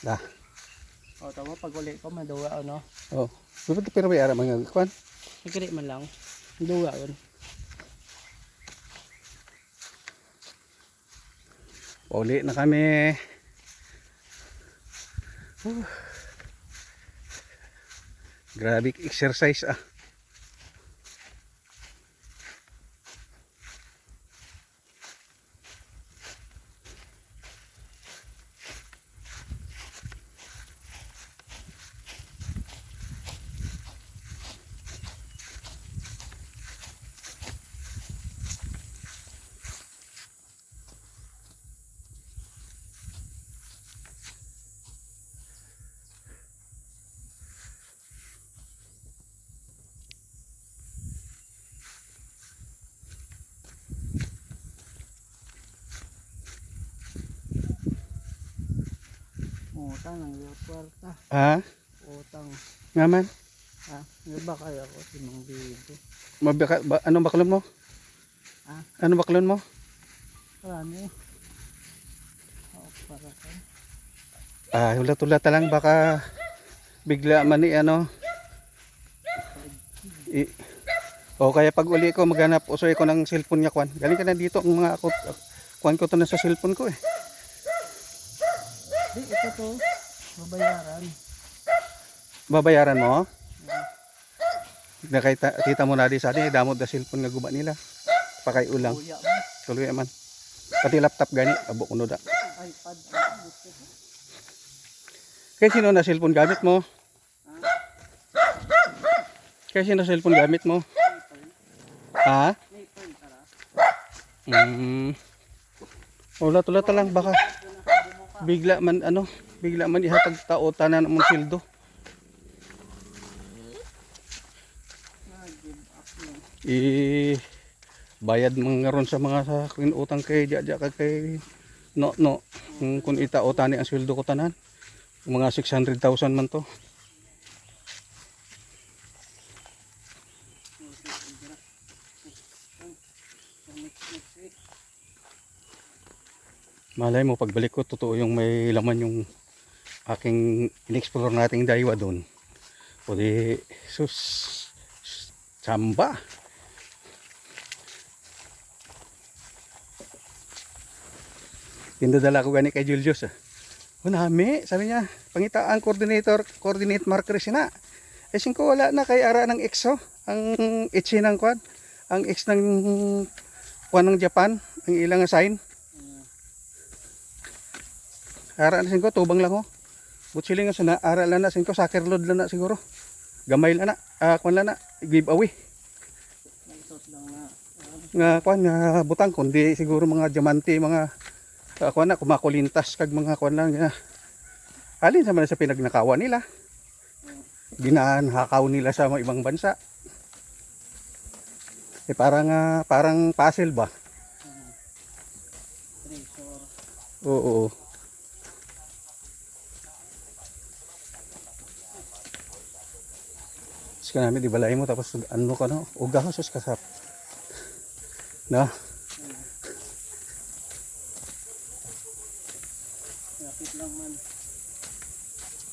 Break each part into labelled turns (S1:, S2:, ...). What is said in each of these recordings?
S1: Da.
S2: O tama pag uli ko maduwa no.
S1: Oh. Pero may ara mga kwan.
S2: Nagkali man lang. Duwa yun.
S1: Uli na kami. Grabe exercise ah.
S2: Utang ng kwarta.
S1: Ha?
S2: Utang.
S1: Ngaman?
S2: Ha? Iba kaya ako sinong bibo.
S1: Anong baklon mo?
S2: Ha?
S1: Anong baklon mo?
S2: Ano? O para ka.
S1: Ulat-ulat lang baka bigla man ni ano. O kaya pag uli ko maghanap usoy ko ng cellphone niya kwan. Galing ka na dito ang mga kwan ko to na sa cellphone ko eh.
S2: Di ito to. Mabayaran.
S1: Babayaran mo? Kita mo na di sa atin damod na cellphone nga guba nila. Pakay ulang.
S2: Kuya mo.
S1: Tuloy man. Pati laptop gani abo kuno da.
S2: iPad.
S1: Kaya sino na cellphone gamit mo? Kaya sino cellphone gamit mo? Ha? Ulat-ulat lang baka bigla man ihatag tao tanan mong sildo. Bayad mga ron sa mga sa utang kay diya kay no kung itao tani ang sildo ko tanan mga 600,000 man to. Malay mo pagbalik ko totoo yung may laman yung aking in-explore nating daywa doon. O di sus chamba. Pindadala ko gani kay Julius ah. Nami, sabi niya, pangitaan coordinate marker sina. Eh singko wala na kay ara ng EXO, ang itchi ng quad, ang X ng kwan ng Japan, ang ilang sign. Ara na singko tubang lang ho. Butsiling nga sana ara lang na singko soccer load lang na siguro. Gamay lang na, kwan lang na, giveaway. Nga kwan nga butang kundi siguro mga diamante, mga kwan na kumakulintas kag mga kwan lang. Alin sa man sa pinagnakawan nila. Ginahakaw nila sa mga ibang bansa. Parang puzzle ba? Oo. Ka namin di balay mo tapos ano ka no uga sus kasap na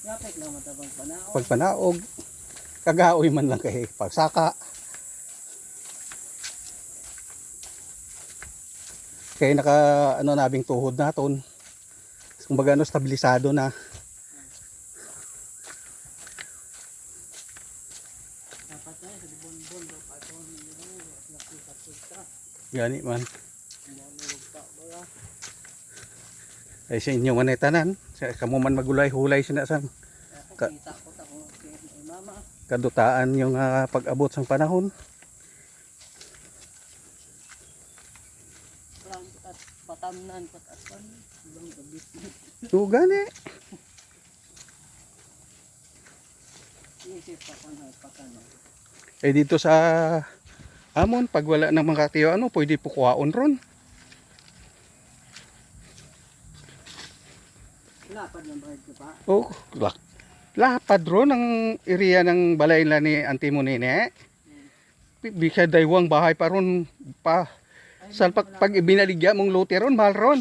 S2: Yapit lang matabang panaog.
S1: pagpanaog kagaoy man lang kay pagsaka kay naka ano nabing tuhod naton kumbaga no stabilisado na. Gani man. Ay sa inyo man tanan, kamo man magulay-hulay sina sang kadutaan yung pag-abot sang panahon.
S2: Patamnan patasan ibang gabi.
S1: Gani.
S2: Isip pa ko na pakano.
S1: Eh dito sa amon pag wala nang mga tiyo ano pwede po kuhaon ron.
S2: Lapad ng bahid ko pa.
S1: Oh, lapad ron ang area ng balay nila ni Auntie mo nene. Bisa daywang bahay pa ron pa. Sal pag ibinaligya mong lote ron mahal ron.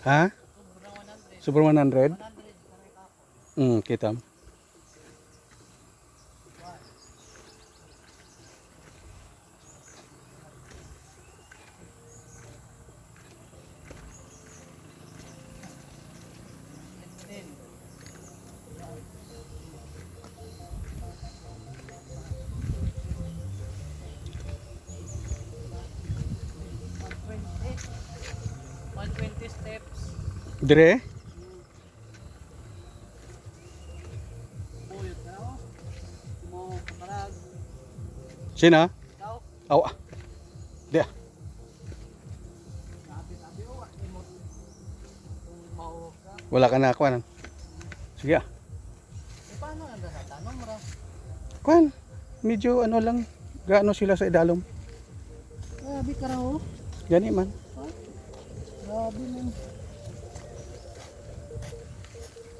S1: Ha? Sobrang 100? Kita.
S2: steps.
S1: Dire?
S2: Buyot na ako. Mo kaparag.
S1: Sina?
S2: Ikaw.
S1: Aw. Di.
S2: Sabi ko, mo kung mauwa ka.
S1: Wala ka na kuan. Sige ah.
S2: Paano nga sa tanong mo ra?
S1: Kuan. Medyo ano lang. Gaano sila sa idalom.
S2: Grabe ka raw.
S1: Gani man.
S2: Grabe man.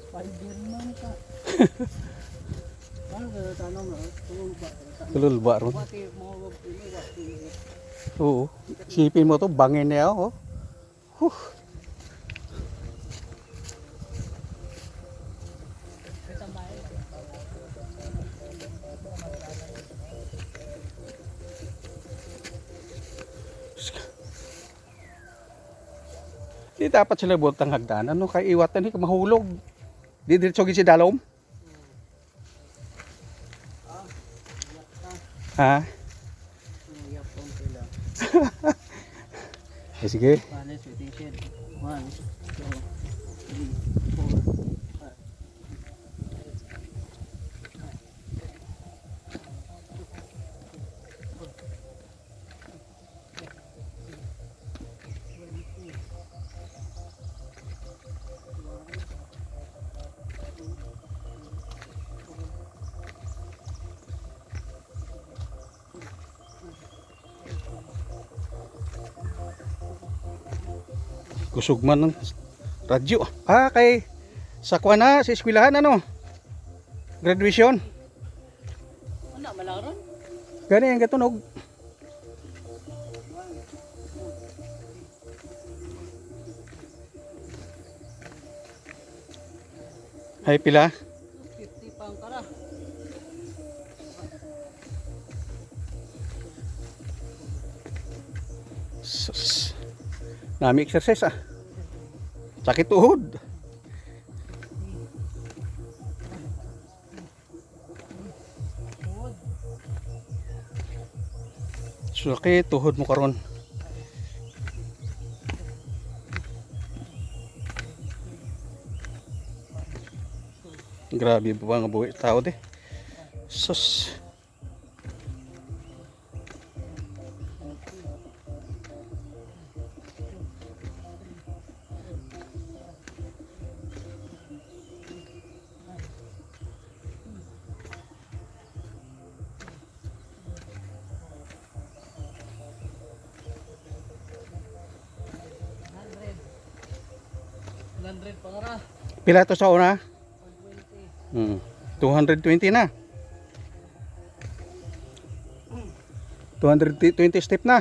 S2: Spiderman ka. Paano sa tanong mo? Tulog ba?
S1: Tulol ba ron?
S2: Wati mo wag pili wati.
S1: Oo. Sipin mo to, bangin niya oh. Huh. Di dapat sila buot ang hagdanan, no? Kay iwatan ni mahulog. Di diretso gid si dalom. Ha?
S2: Uyap pong pila.
S1: Eh, sige.
S2: Paano sweetie? 1, 2, 3, 4.
S1: Kusog man ng radyo. Ah, kay sa kuan na, sa eskwelahan ano? Graduation.
S2: Ano malaron?
S1: Gani ang gatunog. Ay pila?
S2: 50 pang kara.
S1: Sus. Nami exercise ah. Sakit tuhod. Sakit tuhod mo karon. Grabe ba nga buhay tao de. Sus.
S2: $100 pang kara.
S1: Pila to sa una?
S2: 120.
S1: 220 na. 220 step na.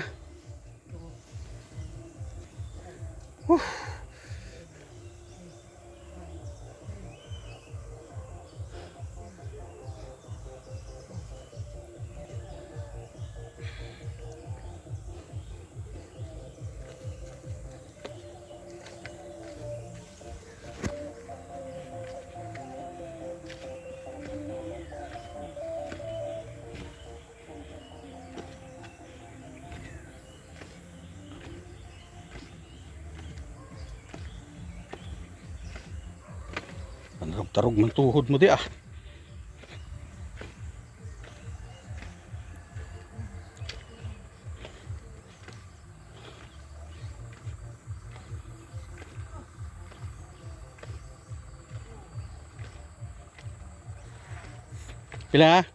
S1: Tarog man tuhod mo di ah. Pila?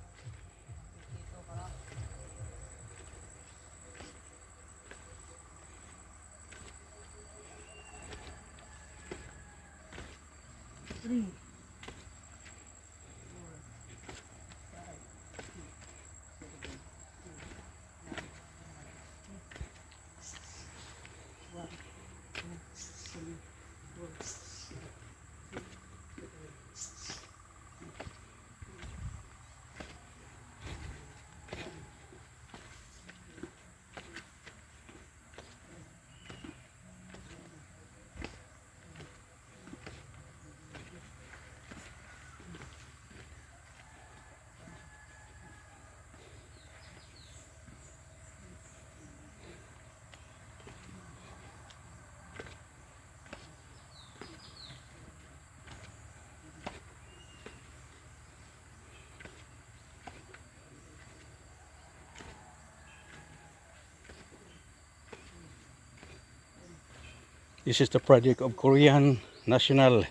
S1: This is the project of Korean National,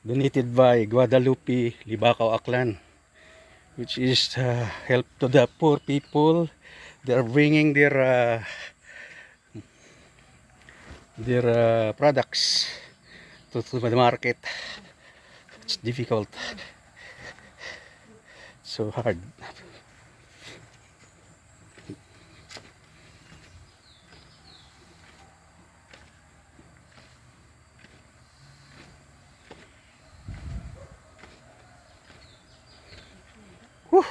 S1: donated by Guadalupe Libacao Aklan, which is help to the poor people. They are bringing their products to the market. It's difficult, so hard. Whew.